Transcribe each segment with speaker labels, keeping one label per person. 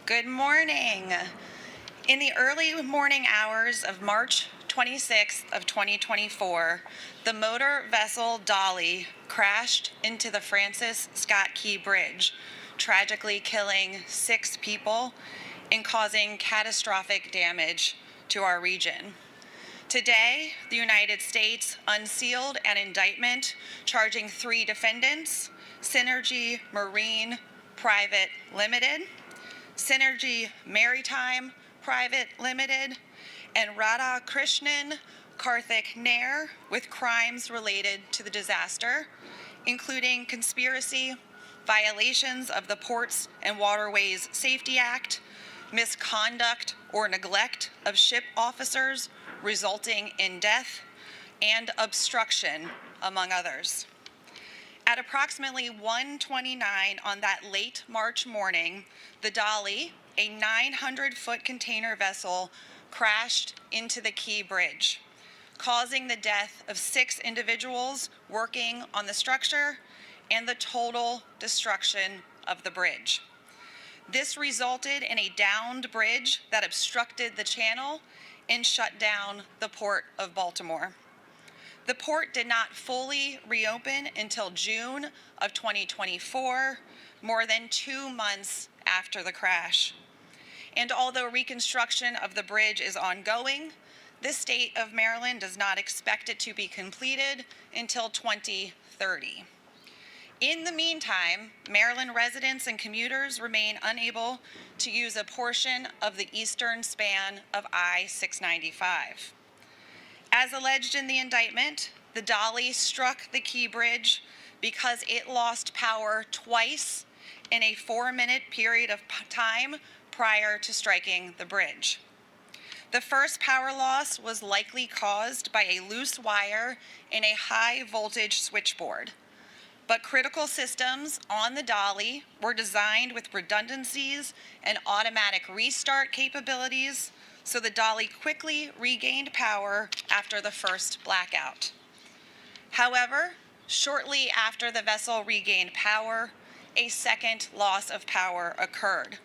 Speaker 1: Good morning. In the early morning hours of March 26th of 2024, the motor vessel Dali crashed into the Francis Scott Key Bridge, tragically killing 6 people and causing catastrophic damage to our region. Today, the United States unsealed an indictment charging 3 defendants, Synergy Marine Private Limited, Synergy Maritime Private Limited, and Radha Krishnan Karthik Nair with crimes related to the disaster, including conspiracy, violations of the Ports and Waterways Safety Act, misconduct or neglect of ship officers resulting in death, and obstruction, among others. At approximately 1:29 on that late March morning, the Dali, a 900-foot container vessel, crashed into the Key Bridge, causing the death of 6 individuals working on the structure and the total destruction of the bridge. This resulted in a downed bridge that obstructed the channel and shut down the Port of Baltimore. The port did not fully reopen until June of 2024, more than 2 months after the crash. And although reconstruction of the bridge is ongoing, the state of Maryland does not expect it to be completed until 2030. In the meantime, Maryland residents and commuters remain unable to use a portion of the eastern span of I-695. As alleged in the indictment, the Dali struck the Key Bridge because it lost power twice in a 4-minute period of time prior to striking the bridge. The first power loss was likely caused by a loose wire in a high-voltage switchboard, but critical systems on the Dali were designed with redundancies and automatic restart capabilities, so the Dali quickly regained power after the first blackout. However, shortly after the vessel regained power, a second loss of power occurred.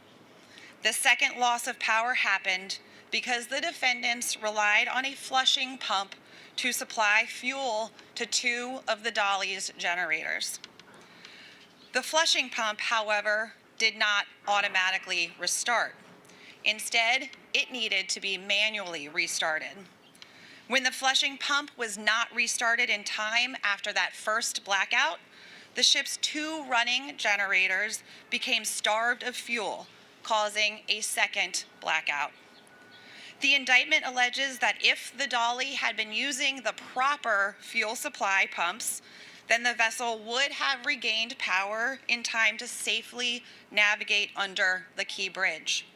Speaker 1: The second loss of power happened because the defendants relied on a flushing pump to supply fuel to 2 of the Dali's generators. The flushing pump, however, did not automatically restart. Instead, it needed to be manually restarted. When the flushing pump was not restarted in time after that first blackout, the ship's 2 running generators became starved of fuel, causing a second blackout. The indictment alleges that if the Dali had been using the proper fuel supply pumps, then the vessel would have regained power in time to safely navigate under the Key Bridge.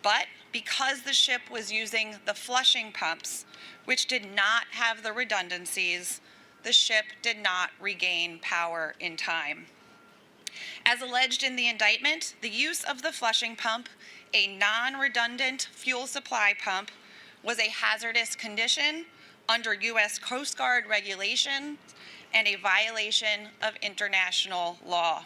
Speaker 1: But because the ship was using the flushing pumps, which did not have the redundancies, the ship did not regain power in time. As alleged in the indictment, the use of the flushing pump, a non-redundant fuel supply pump, was a hazardous condition under U.S. Coast Guard regulation and a violation of international law.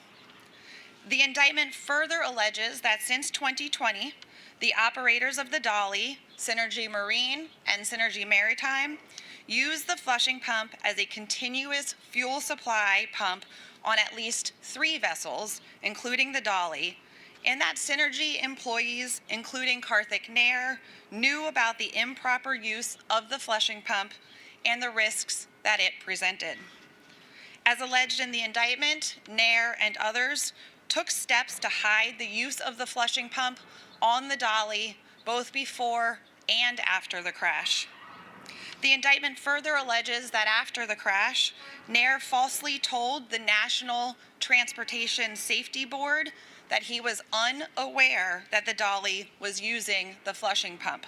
Speaker 1: The indictment further alleges that since 2020, the operators of the Dali, Synergy Marine and Synergy Maritime, use the flushing pump as a continuous fuel supply pump on at least 3 vessels, including the Dali, and that Synergy employees, including Karthik Nair, knew about the improper use of the flushing pump and the risks that it presented. As alleged in the indictment, Nair and others took steps to hide the use of the flushing pump on the Dali both before and after the crash. The indictment further alleges that after the crash, Nair falsely told the National Transportation Safety Board that he was unaware that the Dali was using the flushing pump.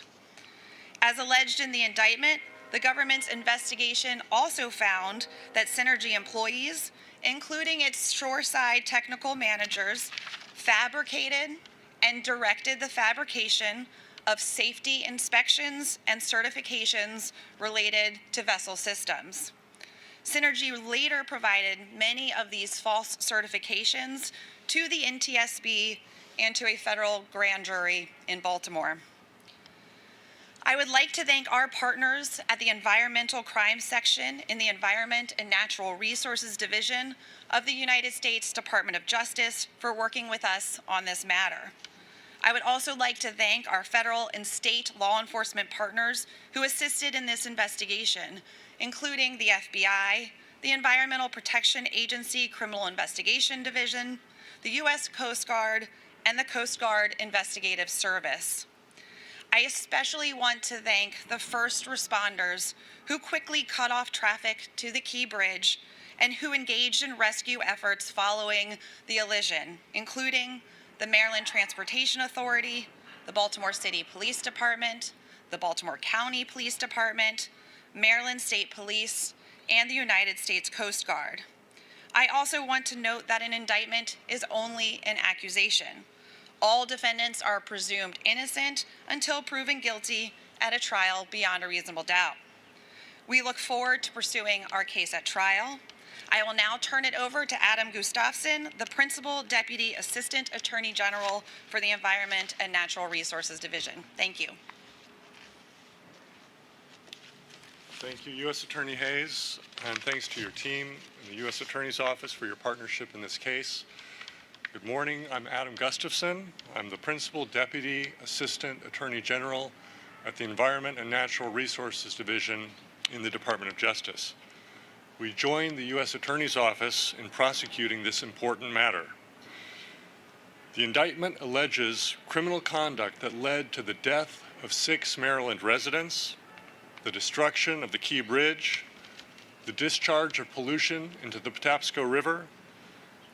Speaker 1: As alleged in the indictment, the government's investigation also found that Synergy employees, including its shoreside technical managers, fabricated and directed the fabrication of safety inspections and certifications related to vessel systems. Synergy later provided many of these false certifications to the NTSB and to a federal grand jury in Baltimore. I would like to thank our partners at the Environmental Crime Section in the Environment and Natural Resources Division of the United States Department of Justice for working with us on this matter. I would also like to thank our federal and state law enforcement partners who assisted in this investigation, including the FBI, the Environmental Protection Agency Criminal Investigation Division, the U.S. Coast Guard, and the Coast Guard Investigative Service. I especially want to thank the first responders who quickly cut off traffic to the Key Bridge and who engaged in rescue efforts following the elision, including the Maryland Transportation Authority, the Baltimore City Police Department, the Baltimore County Police Department, Maryland State Police, and the United States Coast Guard. I also want to note that an indictment is only an accusation. All defendants are presumed innocent until proven guilty at a trial beyond a reasonable doubt. We look forward to pursuing our case at trial. I will now turn it over to Adam Gustafson, the Principal Deputy Assistant Attorney General for the Environment and Natural Resources Division. Thank you.
Speaker 2: Thank you, U.S. Attorney Hayes, and thanks to your team in the U.S. Attorney's Office for your partnership in this case. Good morning, I'm Adam Gustafson. I'm the Principal Deputy Assistant Attorney General at the Environment and Natural Resources Division in the Department of Justice. We join the U.S. Attorney's Office in prosecuting this important matter. The indictment alleges criminal conduct that led to the death of 6 Maryland residents, the destruction of the Key Bridge, the discharge of pollution into the Patapsco River,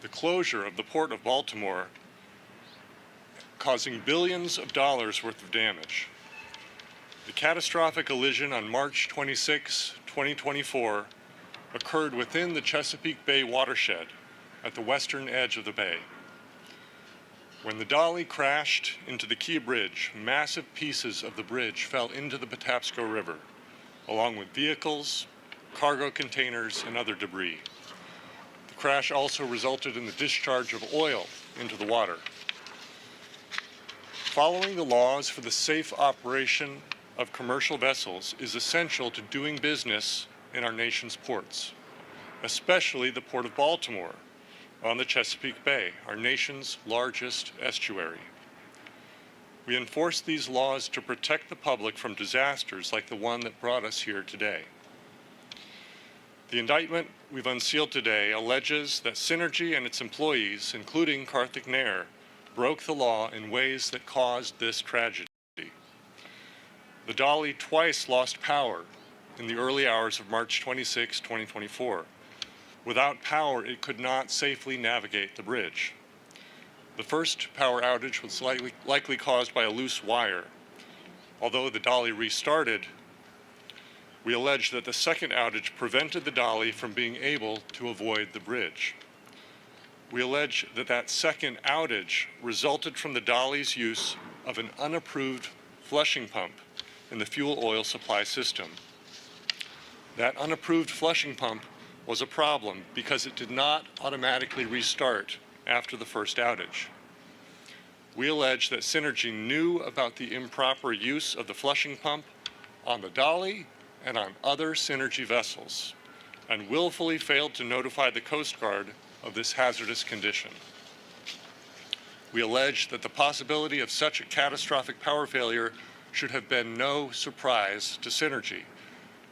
Speaker 2: the closure of the Port of Baltimore, causing billions of dollars worth of damage. The catastrophic elision on March 26, 2024 occurred within the Chesapeake Bay watershed at the western edge of the bay. When the Dali crashed into the Key Bridge, massive pieces of the bridge fell into the Patapsco River, along with vehicles, cargo containers, and other debris. The crash also resulted in the discharge of oil into the water. Following the laws for the safe operation of commercial vessels is essential to doing business in our nation's ports, especially the Port of Baltimore on the Chesapeake Bay, our nation's largest estuary. We enforce these laws to protect the public from disasters like the one that brought us here today. The indictment we've unsealed today alleges that Synergy and its employees, including Karthik Nair, broke the law in ways that caused this tragedy. The Dali twice lost power in the early hours of March 26, 2024. Without power, it could not safely navigate the bridge. The first power outage was likely caused by a loose wire. Although the Dali restarted, we allege that the second outage prevented the Dali from being able to avoid the bridge. We allege that that second outage resulted from the Dali's use of an unapproved flushing pump in the fuel oil supply system. That unapproved flushing pump was a problem because it did not automatically restart after the first outage. We allege that Synergy knew about the improper use of the flushing pump on the Dali and on other Synergy vessels, and willfully failed to notify the Coast Guard of this hazardous condition. We allege that the possibility of such a catastrophic power failure should have been no surprise to Synergy.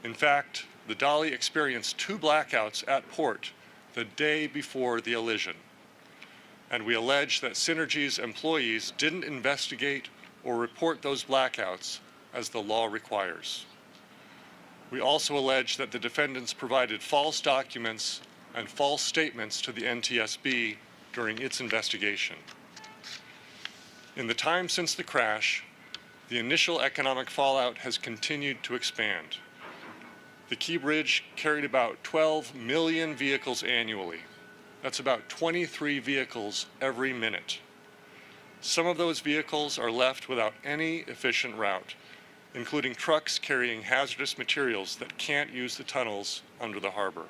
Speaker 2: In fact, the Dali experienced 2 blackouts at port the day before the elision. And we allege that Synergy's employees didn't investigate or report those blackouts as the law requires. We also allege that the defendants provided false documents and false statements to the NTSB during its investigation. In the time since the crash, the initial economic fallout has continued to expand. The Key Bridge carried about 12 million vehicles annually. That's about 23 vehicles every minute. Some of those vehicles are left without any efficient route, including trucks carrying hazardous materials that can't use the tunnels under the harbor.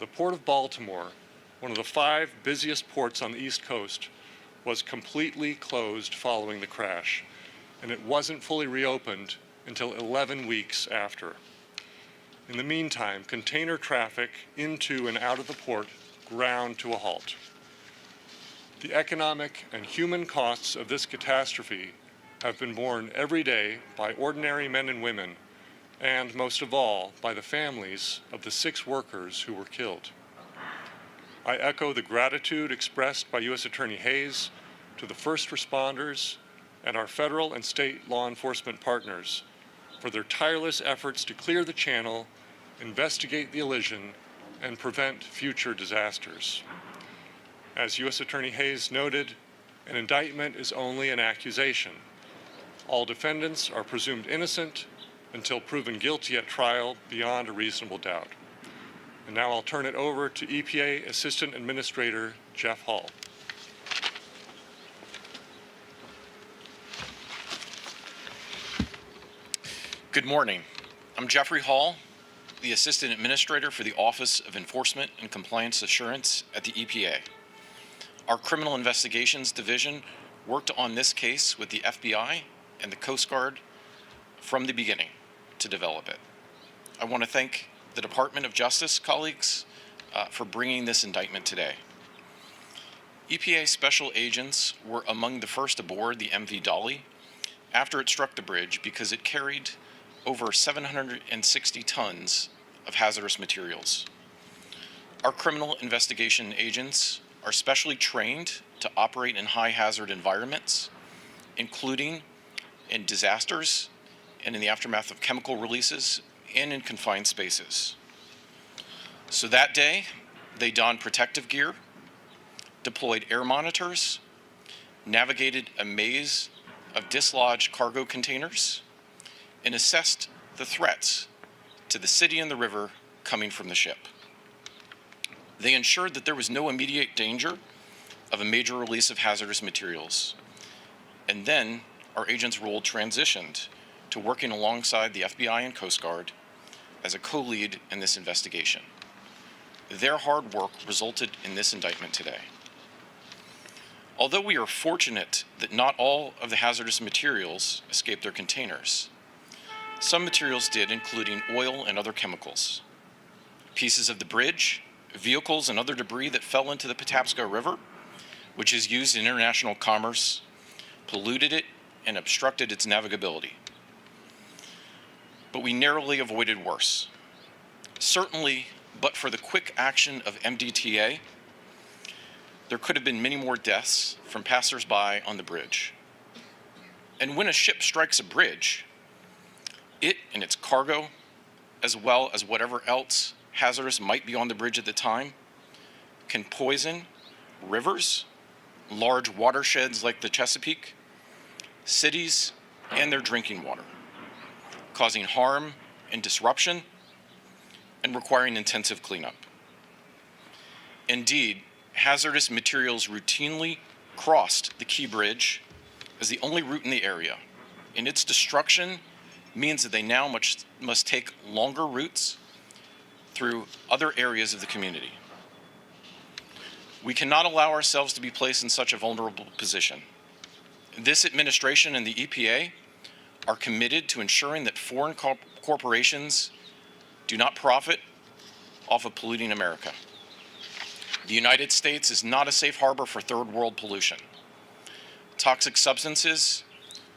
Speaker 2: The Port of Baltimore, one of the 5 busiest ports on the East Coast, was completely closed following the crash, and it wasn't fully reopened until 11 weeks after. In the meantime, container traffic into and out of the port ground to a halt. The economic and human costs of this catastrophe have been borne every day by ordinary men and women, and most of all, by the families of the 6 workers who were killed. I echo the gratitude expressed by U.S. Attorney Hayes to the first responders and our federal and state law enforcement partners for their tireless efforts to clear the channel, investigate the elision, and prevent future disasters. As U.S. Attorney Hayes noted, an indictment is only an accusation. All defendants are presumed innocent until proven guilty at trial beyond a reasonable doubt. And now I'll turn it over to EPA Assistant Administrator Jeff Hall.
Speaker 3: Good morning. I'm Jeffrey Hall, the Assistant Administrator for the Office of Enforcement and Compliance Assurance at the EPA. Our Criminal Investigations Division worked on this case with the FBI and the Coast Guard from the beginning to develop it. I want to thank the Department of Justice colleagues for bringing this indictment today. EPA special agents were among the first aboard the MV Dali after it struck the bridge because it carried over 760 tons of hazardous materials. Our criminal investigation agents are specially trained to operate in high hazard environments, including in disasters and in the aftermath of chemical releases and in confined spaces. So that day, they donned protective gear, deployed air monitors, navigated a maze of dislodged cargo containers, and assessed the threats to the city and the river coming from the ship. They ensured that there was no immediate danger of a major release of hazardous materials. And then our agents' role transitioned to working alongside the FBI and Coast Guard as a co-lead in this investigation. Their hard work resulted in this indictment today. Although we are fortunate that not all of the hazardous materials escaped their containers, some materials did, including oil and other chemicals. Pieces of the bridge, vehicles, and other debris that fell into the Patapsco River, which is used in international commerce, polluted it and obstructed its navigability. But we narrowly avoided worse. Certainly, but for the quick action of MDTA, there could have been many more deaths from passersby on the bridge. And when a ship strikes a bridge, it and its cargo, as well as whatever else hazardous might be on the bridge at the time, can poison rivers, large watersheds like the Chesapeake, cities, and their drinking water, causing harm and disruption and requiring intensive cleanup. Indeed, hazardous materials routinely crossed the Key Bridge as the only route in the area, and its destruction means that they now must take longer routes through other areas of the community. We cannot allow ourselves to be placed in such a vulnerable position. This administration and the EPA are committed to ensuring that foreign corporations do not profit off of polluting America. The United States is not a safe harbor for third world pollution. Toxic substances,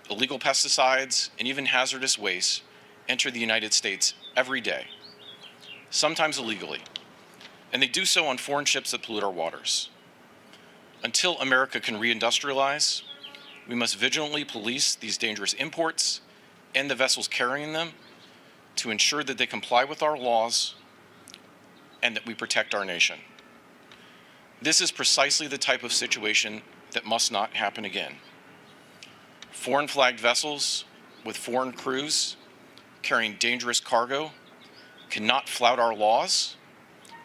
Speaker 3: illegal pesticides, and even hazardous waste enter the United States every day, sometimes illegally, and they do so on foreign ships that pollute our waters. Until America can reindustrialize, we must vigilantly police these dangerous imports and the vessels carrying them to ensure that they comply with our laws and that we protect our nation. This is precisely the type of situation that must not happen again. Foreign flagged vessels with foreign crews carrying dangerous cargo cannot flout our laws,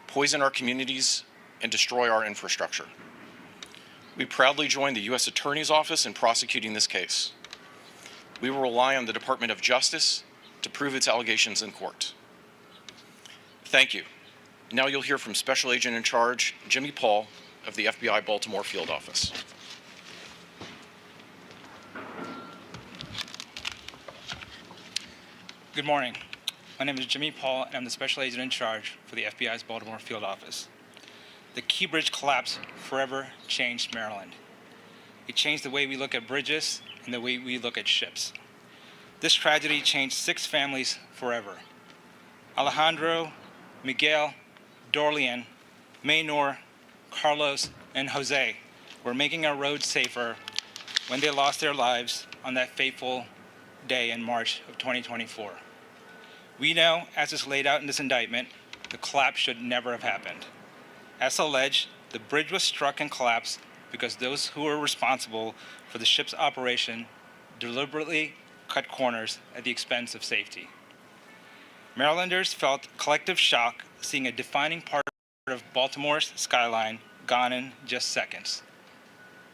Speaker 3: poison our communities, and destroy our infrastructure. We proudly join the U.S. Attorney's Office in prosecuting this case. We will rely on the Department of Justice to prove its allegations in court. Thank you. Now you'll hear from Special Agent in Charge Jimmy Paul of the FBI Baltimore Field Office.
Speaker 4: Good morning. My name is Jimmy Paul, and I'm the Special Agent in charge for the FBI's Baltimore Field Office. The Key Bridge collapse forever changed Maryland. It changed the way we look at bridges and the way we look at ships. This tragedy changed 6 families forever. Alejandro, Miguel, Dorlian, Maynor, Carlos, and Jose were making our roads safer when they lost their lives on that fateful day in March of 2024. We know, as is laid out in this indictment, the collapse should never have happened. As alleged, the bridge was struck and collapsed because those who were responsible for the ship's operation deliberately cut corners at the expense of safety. Marylanders felt collective shock seeing a defining part of Baltimore's skyline gone in just seconds.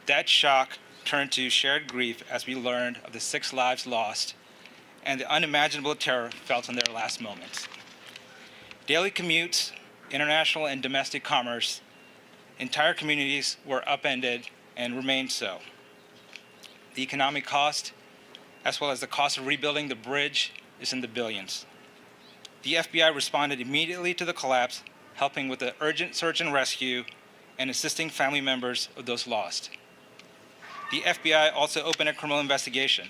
Speaker 4: That shock turned to shared grief as we learned of the 6 lives lost and the unimaginable terror felt in their last moments. Daily commutes, international and domestic commerce, entire communities were upended and remain so. The economic cost, as well as the cost of rebuilding the bridge, is in the billions. The FBI responded immediately to the collapse, helping with the urgent search and rescue and assisting family members of those lost. The FBI also opened a criminal investigation.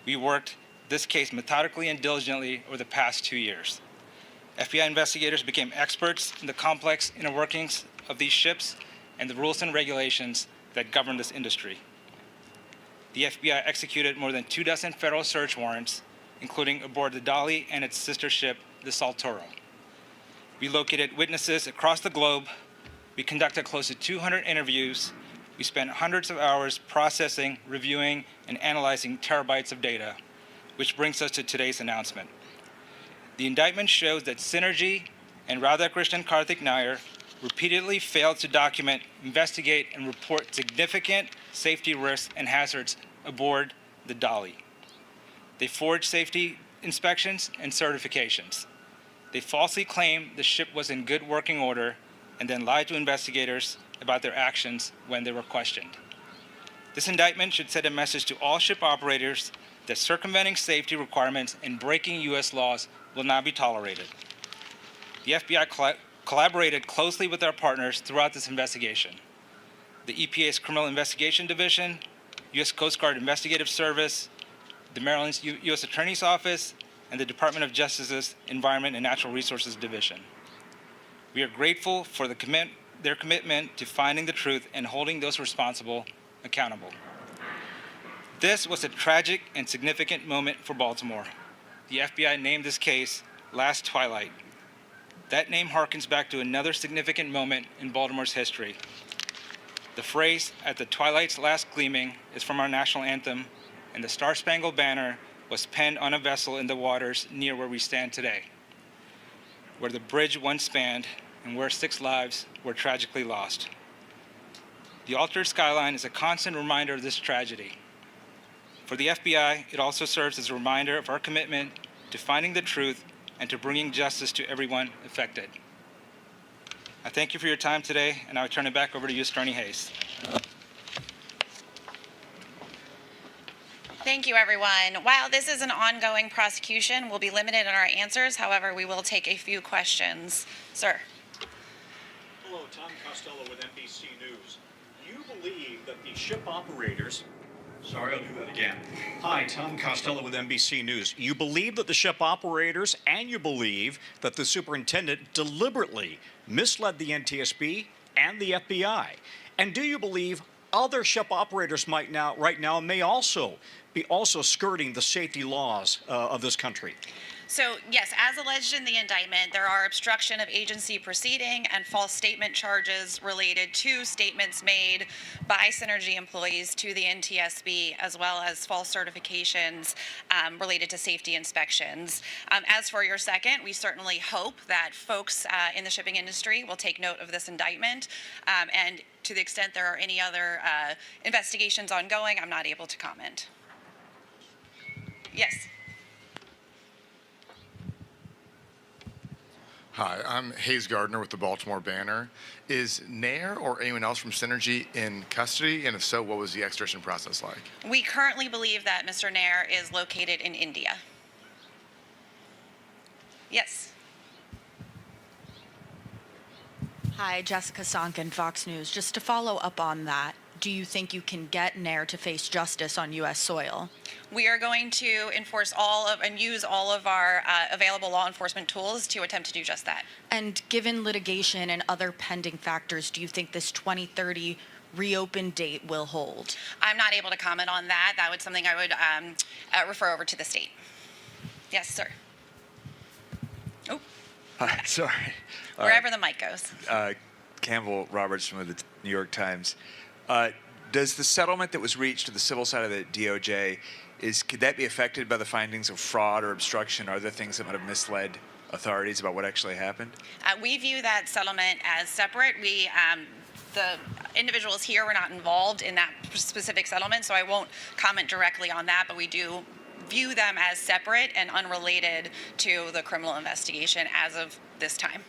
Speaker 4: We worked this case methodically and diligently over the past 2 years. FBI investigators became experts in the complex inner workings of these ships and the rules and regulations that govern this industry. The FBI executed more than 24 federal search warrants, including aboard the Dali and its sister ship, the Saltoro. We located witnesses across the globe. We conducted close to 200 interviews. We spent hundreds of hours processing, reviewing, and analyzing terabytes of data, which brings us to today's announcement. The indictment shows that Synergy and Radhakrishnan Karthik Nair repeatedly failed to document, investigate, and report significant safety risks and hazards aboard the Dali. They forged safety inspections and certifications. They falsely claimed the ship was in good working order and then lied to investigators about their actions when they were questioned. This indictment should send a message to all ship operators that circumventing safety requirements and breaking U.S. laws will not be tolerated. The FBI collaborated closely with our partners throughout this investigation. The EPA's Criminal Investigation Division, U.S. Coast Guard Investigative Service, the Maryland U.S. Attorney's Office, and the Department of Justice's Environment and Natural Resources Division. We are grateful for their commitment to finding the truth and holding those responsible accountable. This was a tragic and significant moment for Baltimore. The FBI named this case Last Twilight. That name harkens back to another significant moment in Baltimore's history. The phrase, "at the twilight's last gleaming," is from our national anthem, and the Star-Spangled Banner was penned on a vessel in the waters near where we stand today, where the bridge once spanned and where 6 lives were tragically lost. The altered skyline is a constant reminder of this tragedy. For the FBI, it also serves as a reminder of our commitment to finding the truth and to bringing justice to everyone affected. I thank you for your time today, and I'll turn it back over to you, Attorney Hayes.
Speaker 1: Thank you, everyone. While this is an ongoing prosecution, we'll be limited in our answers. However, we will take a few questions. Sir.
Speaker 5: Hello, Tom Costello with NBC News. You believe that the ship operators... Sorry, I'll do that again. Hi, Tom Costello with NBC News. You believe that the ship operators and you believe that the superintendent deliberately misled the NTSB and the FBI. And do you believe other ship operators right now may also be skirting the safety laws of this country?
Speaker 1: So, yes, as alleged in the indictment, there are obstruction of agency proceeding and false statement charges related to statements made by Synergy employees to the NTSB, as well as false certifications related to safety inspections. As for your second, we certainly hope that folks in the shipping industry will take note of this indictment, and to the extent there are any other investigations ongoing, I'm not able to comment. Yes.
Speaker 6: Hi, I'm Hayes Gardner with the Baltimore Banner. Is Nair or anyone else from Synergy in custody? And if so, what was the extradition process like?
Speaker 1: We currently believe that Mr. Nair is located in India. Yes.
Speaker 7: Hi, Jessica Sonkin, Fox News. Just to follow up on that, do you think you can get Nair to face justice on U.S. soil?
Speaker 1: We are going to enforce and use all of our available law enforcement tools to attempt to do just that.
Speaker 7: And given litigation and other pending factors, do you think this 2030 reopen date will hold?
Speaker 1: I'm not able to comment on that. That would something I would refer over to the state. Yes, sir. Oh,
Speaker 8: Hi, sorry.
Speaker 1: wherever the mic goes.
Speaker 8: Campbell Roberts from the New York Times. Does the settlement that was reached to the civil side of the DOJ, could that be affected by the findings of fraud or obstruction or other things that might have misled authorities about what actually happened?
Speaker 1: We view that settlement as separate. The individuals here were not involved in that specific settlement, so I won't comment directly on that, but we do view them as separate and unrelated to the criminal investigation as of this time.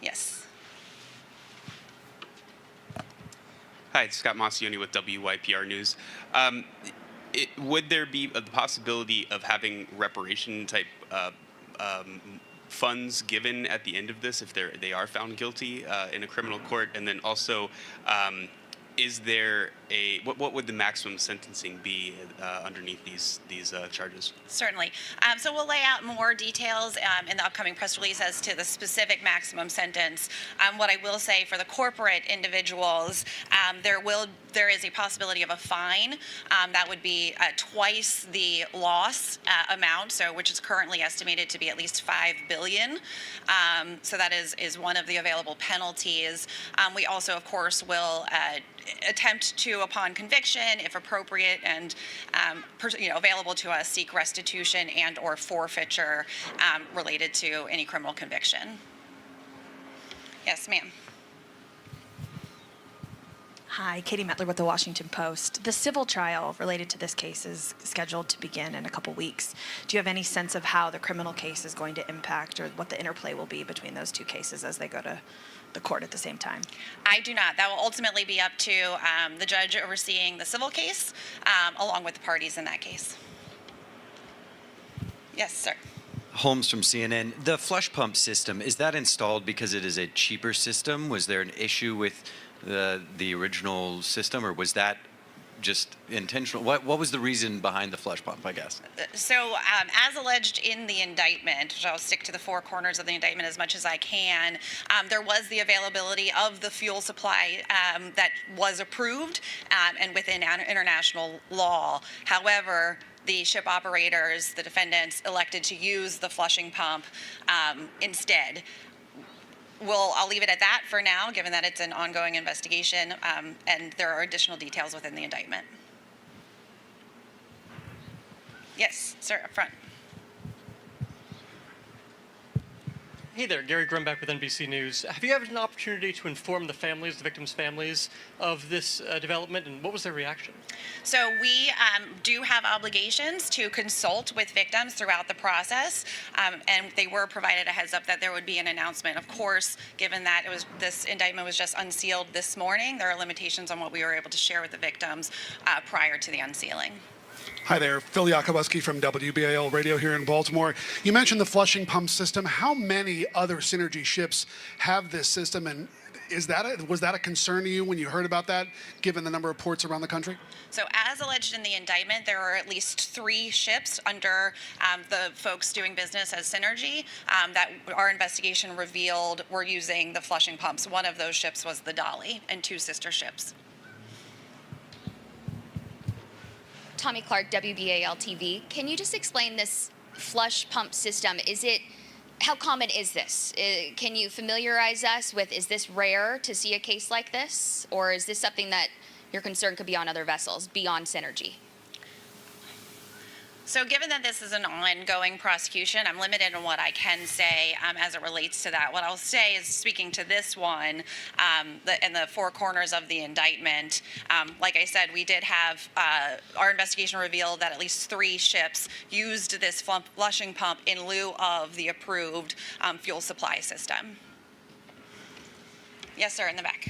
Speaker 1: Yes.
Speaker 9: Hi, it's Scott Massioni with WYPR News. Would there be the possibility of having reparation type funds given at the end of this if they are found guilty in a criminal court? And then also, is there what would the maximum sentencing be underneath these charges?
Speaker 1: Certainly. So we'll lay out more details in the upcoming press release as to the specific maximum sentence. What I will say for the corporate individuals, there is a possibility of a fine that would be twice the loss amount, so which is currently estimated to be at least $5 billion. So that is one of the available penalties. We also, of course, will attempt to, upon conviction, if appropriate and available to us, seek restitution and or forfeiture related to any criminal conviction. Yes, ma'am.
Speaker 10: Hi, Katie Metler with the Washington Post. The civil trial related to this case is scheduled to begin in a couple weeks. Do you have any sense of how the criminal case is going to impact or what the interplay will be between those two cases as they go to the court at the same time?
Speaker 1: I do not. That will ultimately be up to the judge overseeing the civil case, along with the parties in that case. Yes, sir.
Speaker 11: Holmes from CNN. The flush pump system, is that installed because it is a cheaper system? Was there an issue with the original system, or was that just intentional? What was the reason behind the flush pump, I guess?
Speaker 1: So as alleged in the indictment, which I'll stick to the four corners of the indictment as much as I can, there was the availability of the fuel supply that was approved and within international law. However, the ship operators, the defendants, elected to use the flushing pump instead. I'll leave it at that for now, given that it's an ongoing investigation, and there are additional details within the indictment. Yes, sir, up front.
Speaker 12: Hey there, Gary Grunback with NBC News. Have you had an opportunity to inform the victims' families, of this development, and what was their reaction?
Speaker 1: So we do have obligations to consult with victims throughout the process, and they were provided a heads up that there would be an announcement. Of course, given that this indictment was just unsealed this morning, there are limitations on what we were able to share with the victims prior to the unsealing.
Speaker 13: Hi there, Phil Yakubowski from WBAL Radio here in Baltimore. You mentioned the flushing pump system. How many other Synergy ships have this system, and was that a concern to you when you heard about that, given the number of ports around the country?
Speaker 1: So as alleged in the indictment, there are at least 3 ships under the folks doing business as Synergy that our investigation revealed were using the flushing pumps. One of those ships was the Dali and 2 sister ships.
Speaker 14: Tommy Clark, WBAL TV. Can you just explain this flush pump system? How common is this? Can you familiarize us with, is this rare to see a case like this? Or is this something that you're concerned could be on other vessels beyond Synergy?
Speaker 1: So given that this is an ongoing prosecution, I'm limited on what I can say as it relates to that. What I'll say is, speaking to this one, in the 4 corners of the indictment, like I said, we did have, our investigation revealed that at least 3 ships used this flushing pump in lieu of the approved fuel supply system. Yes, sir, in the back.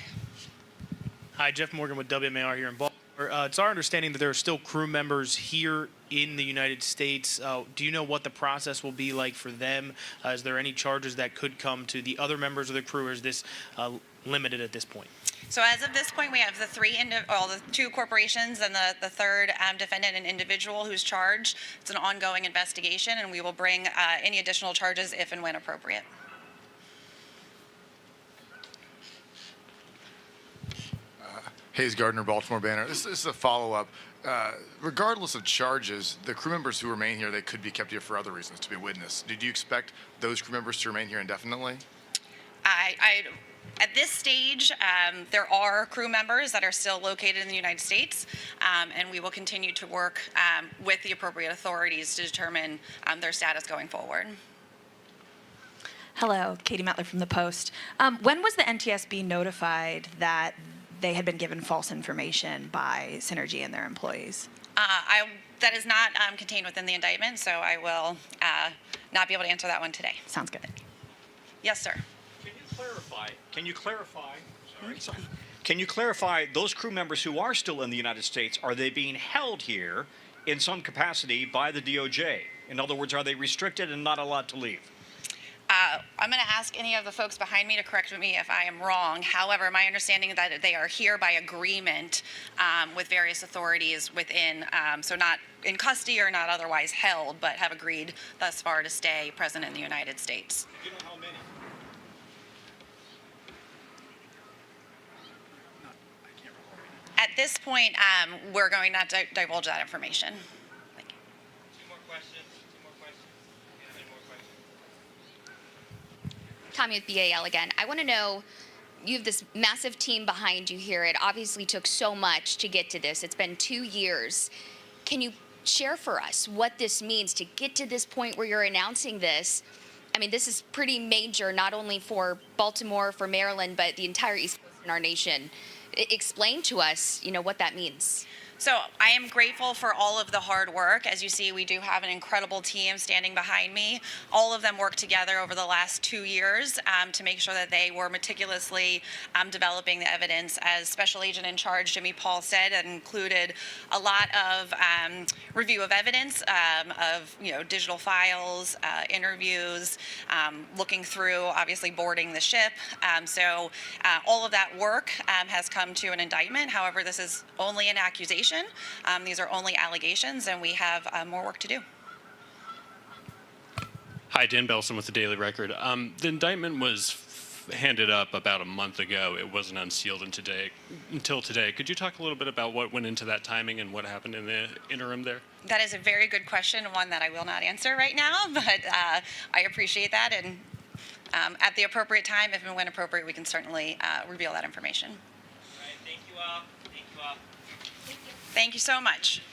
Speaker 12: Hi, Jeff Morgan with WMAR here in Baltimore.
Speaker 15: It's our understanding that there are still crew members here in the United States. Do you know what the process will be like for them? Is there any charges that could come to the other members of the crew, or is this limited at this point?
Speaker 1: So as of this point, we have the two corporations and the third defendant, an individual who's charged. It's an ongoing investigation, and we will bring any additional charges if and when appropriate.
Speaker 6: Hayes Gardner, Baltimore Banner. This is a follow-up. Regardless of charges, the crew members who remain here, they could be kept here for other reasons, to be a witness. Did you expect those crew members to remain here indefinitely?
Speaker 1: At this stage, there are crew members that are still located in the United States, and we will continue to work with the appropriate authorities to determine their status going forward.
Speaker 10: Hello, Katie Metler from The Post. When was the NTSB notified that they had been given false information by Synergy and their employees?
Speaker 1: That is not contained within the indictment, so I will not be able to answer that one today.
Speaker 10: Sounds good.
Speaker 1: Yes, sir.
Speaker 5: Can you clarify those crew members who are still in the United States, are they being held here in some capacity by the DOJ? In other words, are they restricted and not allowed to leave?
Speaker 1: I'm going to ask any of the folks behind me to correct me if I am wrong. However, my understanding is that they are here by agreement with various authorities within, so not in custody or not otherwise held, but have agreed thus far to stay present in the United States.
Speaker 5: Do you know how many?
Speaker 1: At this point, we're going not to divulge that information. Thank you.
Speaker 16: Two more questions. Any more questions?
Speaker 14: Tommy with BAL again. I want to know, you have this massive team behind you here. It obviously took so much to get to this. It's been 2 years. Can you share for us what this means to get to this point where you're announcing this? I mean, this is pretty major, not only for Baltimore, for Maryland, but the entire East Coast in our nation. Explain to us, what that means.
Speaker 1: So I am grateful for all of the hard work. As you see, we do have an incredible team standing behind me. All of them worked together over the last 2 years to make sure that they were meticulously developing the evidence. As Special Agent in Charge Jimmy Paul said, it included a lot of review of evidence, of digital files, interviews, looking through, obviously boarding the ship. So all of that work has come to an indictment. However, this is only an accusation. These are only allegations, and we have more work to do.
Speaker 17: Hi, Dan Belson with the Daily Record. The indictment was handed up about a month ago. It wasn't unsealed until today. Could you talk a little bit about what went into that timing and what happened in the interim there?
Speaker 1: That is a very good question, one that I will not answer right now, but I appreciate that. And at the appropriate time, if and when appropriate, we can certainly reveal that information.
Speaker 16: All right, thank you all.
Speaker 1: Thank you so much.